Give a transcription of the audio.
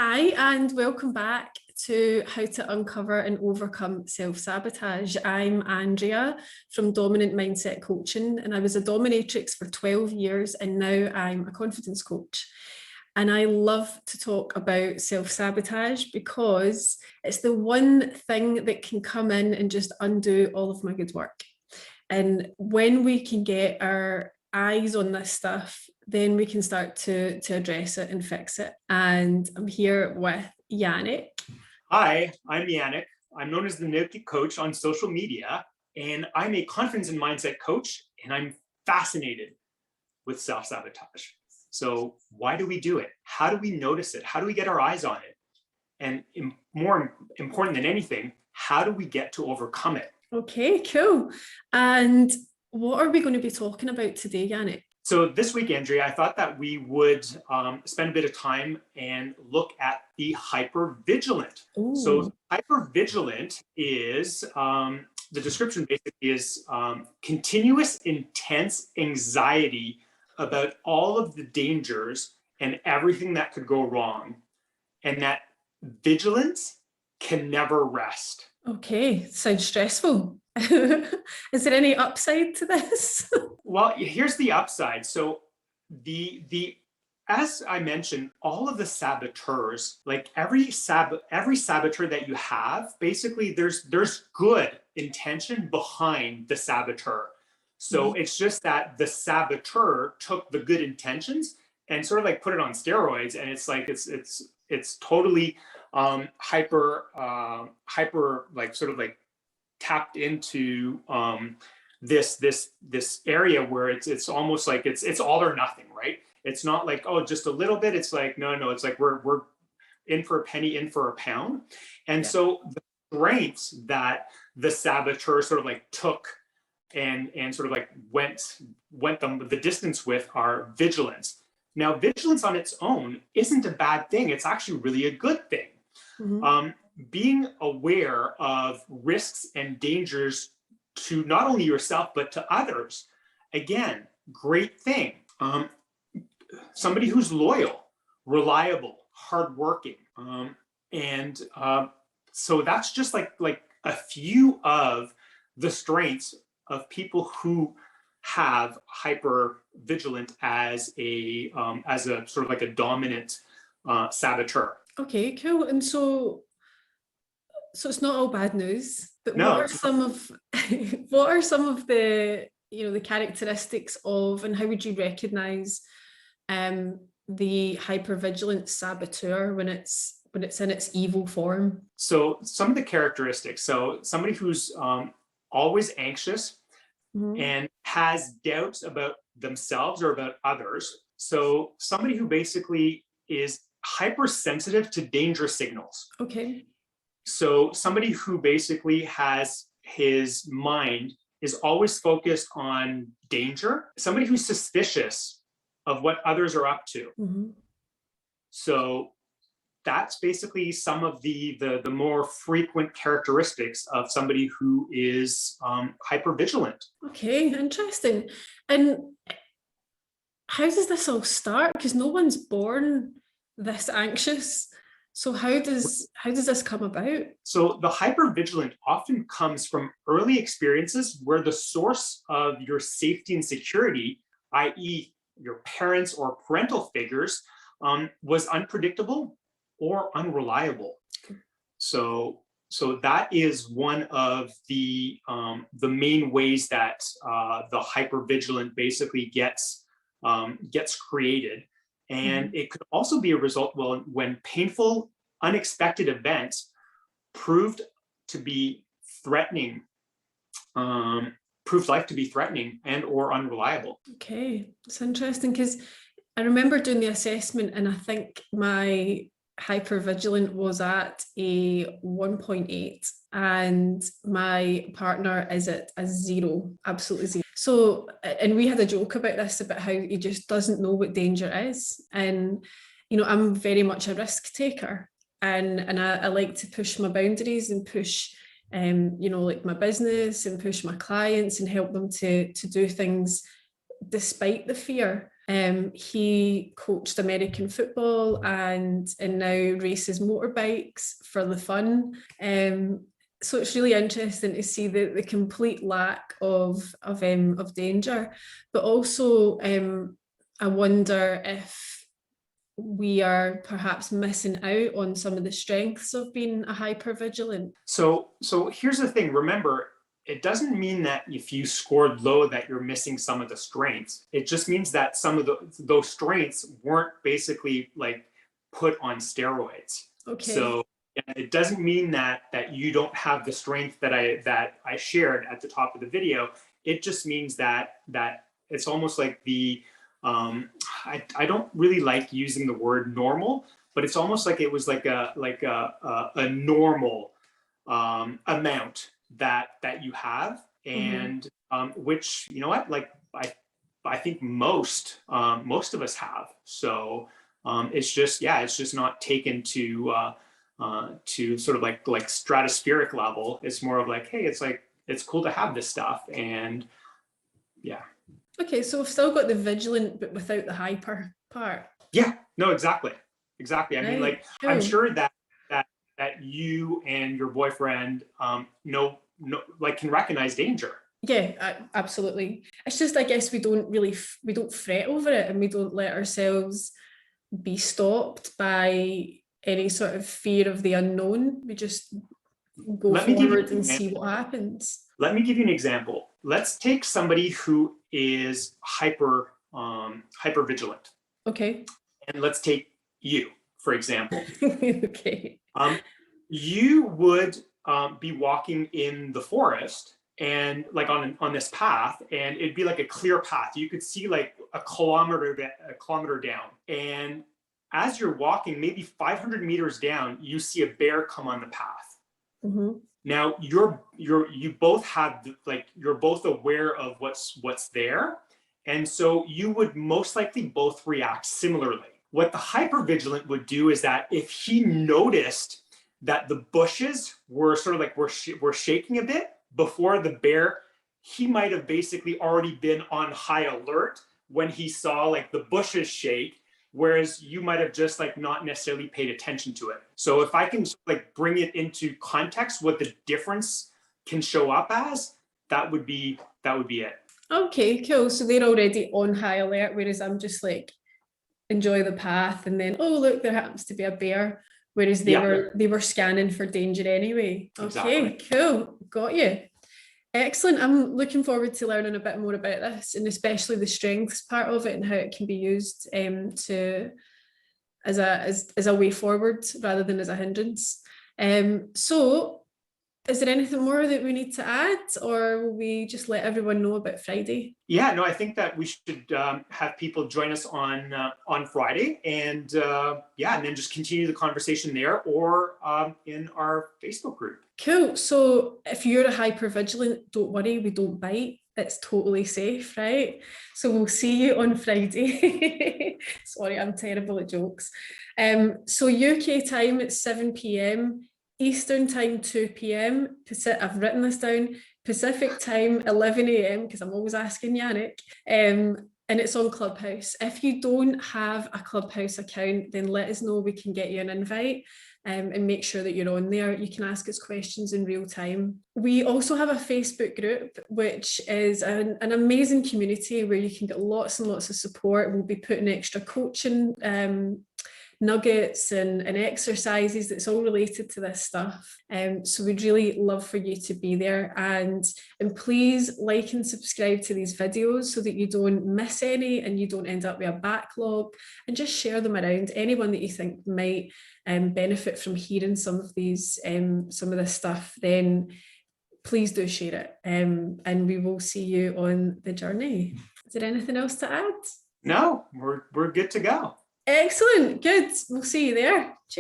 Hi, and welcome back to How to Uncover and Overcome Self-Sabotage. I'm Andrea from Dominant Mindset Coaching, and I was a dominatrix for 12 years, and now I'm a confidence coach. And I love to talk about self-sabotage because it's the one thing that can come in and just undo all of my good work. And when we can get our eyes on this stuff, then we can start to address it and fix it. And I'm here with Yannick. Hi, I'm Yannick. I'm known as the Naked Coach on social media, and I'm a confidence and mindset coach, and I'm fascinated with self-sabotage. So why do we do it? How do we notice it? How do we get our eyes on it? And more important than anything, how do we get to overcome it? Okay, cool. And what are we going to be talking about today, Yannick? So this week, Andrea, I thought that we would spend a bit of time and look at the hypervigilant. Ooh. So hypervigilant is, the description basically is continuous intense anxiety about all of the dangers and everything that could go wrong. And that vigilance can never rest. Okay, sounds stressful. Is there any upside to this? Well, here's the upside. So as I mentioned, all of the saboteurs, like every saboteur that you have, basically there's good intention behind the saboteur. So it's just that the saboteur took the good intentions and sort of like put it on steroids, and it's like it's totally hyper like sort of like tapped into this area where it's almost like it's all or nothing, right? It's not like, oh, just a little bit. It's like no, it's like we're in for a penny, in for a pound. And so the strengths that the saboteur sort of like took and sort of like went the distance with are vigilance. Now, vigilance on its own isn't a bad thing. It's actually really a good thing. Mm-hmm. Being aware of risks and dangers to not only yourself, but to others, again, great thing. Somebody who's loyal, reliable, hardworking. So that's just like a few of the strengths of people who have hypervigilant as a sort of like a dominant saboteur. Okay, cool. And so it's not all bad news, but no, what are some of the the characteristics of, and how would you recognize the hypervigilant saboteur when it's in its evil form? So some of the characteristics. So somebody who's always anxious, mm-hmm. and has doubts about themselves or about others. So somebody who basically is hypersensitive to danger signals. Okay. So somebody who basically has his mind is always focused on danger. Somebody who's suspicious of what others are up to. Mm-hmm. So that's basically some of the more frequent characteristics of somebody who is hypervigilant. Okay, interesting. And how does this all start? Because no one's born this anxious. So how does this come about? So the hypervigilant often comes from early experiences where the source of your safety and security, i.e. your parents or parental figures, was unpredictable or unreliable. So that is one of the main ways that the hypervigilant basically gets created. And mm-hmm. it could also be a result when painful, unexpected events proved life to be threatening and or unreliable. Okay, it's interesting because I remember doing the assessment, and I think my hypervigilant was at a 1.8 and my partner is at a 0, absolutely 0. So, and we had a joke about this, about how he just doesn't know what danger is. And, I'm very much a risk taker, and I like to push my boundaries and push, like my business, and push my clients and help them to do things despite the fear. He coached American football and now races motorbikes for the fun. So it's really interesting to see the complete lack of danger, but also I wonder if we are perhaps missing out on some of the strengths of being a hypervigilant. So here's the thing. Remember, it doesn't mean that if you scored low that you're missing some of the strengths. It just means that some of those strengths weren't basically like put on steroids. Okay. So it doesn't mean that you don't have the strength that I shared at the top of the video. It just means that it's almost like the I don't really like using the word normal, but it's almost like it was like a normal amount that you have, and which, you know what, like I think most of us have. So it's just not taken to sort of like stratospheric level. It's more of like, hey, it's cool to have this stuff. And yeah. Okay, so we've still got the vigilant, but without the hyper part. Yeah, no, exactly. I mean, like, cool. I'm sure that you and your boyfriend know, like, can recognize danger. Yeah, absolutely. It's just, I guess we don't fret over it, and we don't let ourselves be stopped by any sort of fear of the unknown. We just go forward and see what happens. Let me give you an example. Let's take somebody who is hyper vigilant. Okay. And let's take you, for example. Okay. You would be walking in the forest, and like on this path, and it'd be like a clear path. You could see like a kilometer down, and as you're walking, maybe 500 meters down, you see a bear come on the path. Mm-hmm. Now you're both have, like, you're both aware of what's there, and so you would most likely both react similarly. What the hypervigilant would do is that if he noticed that the bushes were sort of like were shaking a bit before the bear, he might have basically already been on high alert when he saw like the bushes shake, whereas you might have just like not necessarily paid attention to it. So if I can like bring it into context, what the difference can show up as, that would be it. Okay, cool. So they're already on high alert, whereas I'm just like, enjoy the path, and then, oh look, there happens to be a bear, whereas they were scanning for danger anyway. Okay, exactly. Cool, got you. Excellent. I'm looking forward to learning a bit more about this, and especially the strengths part of it and how it can be used as a way forward rather than as a hindrance. So is there anything more that we need to add, or will we just let everyone know about Friday? Yeah, no, I think that we should have people join us on Friday, and and then just continue the conversation there, or in our Facebook group. Cool. So if you're a hypervigilant, don't worry, we don't bite. It's totally safe, right? So we'll see you on Friday. Sorry, I'm terrible at jokes. So UK time at 7 p.m. Eastern time 2 p.m. I've written this down. Pacific time 11 a.m. because I'm always asking Yannick. And it's on Clubhouse. If you don't have a Clubhouse account, then let us know. We can get you an invite and make sure that you're on there. You can ask us questions in real time. We also have a Facebook group, which is an amazing community where you can get lots and lots of support. We'll be putting extra coaching nuggets and exercises that's all related to this stuff. So we'd really love for you to be there, and please like and subscribe to these videos so that you don't miss any and you don't end up with a backlog, and just share them around. Anyone that you think might benefit from hearing some of this stuff, then please do share it, and we will see you on the journey. Is there anything else to add? No, we're good to go. Excellent. Good. We'll see you there. Cheers.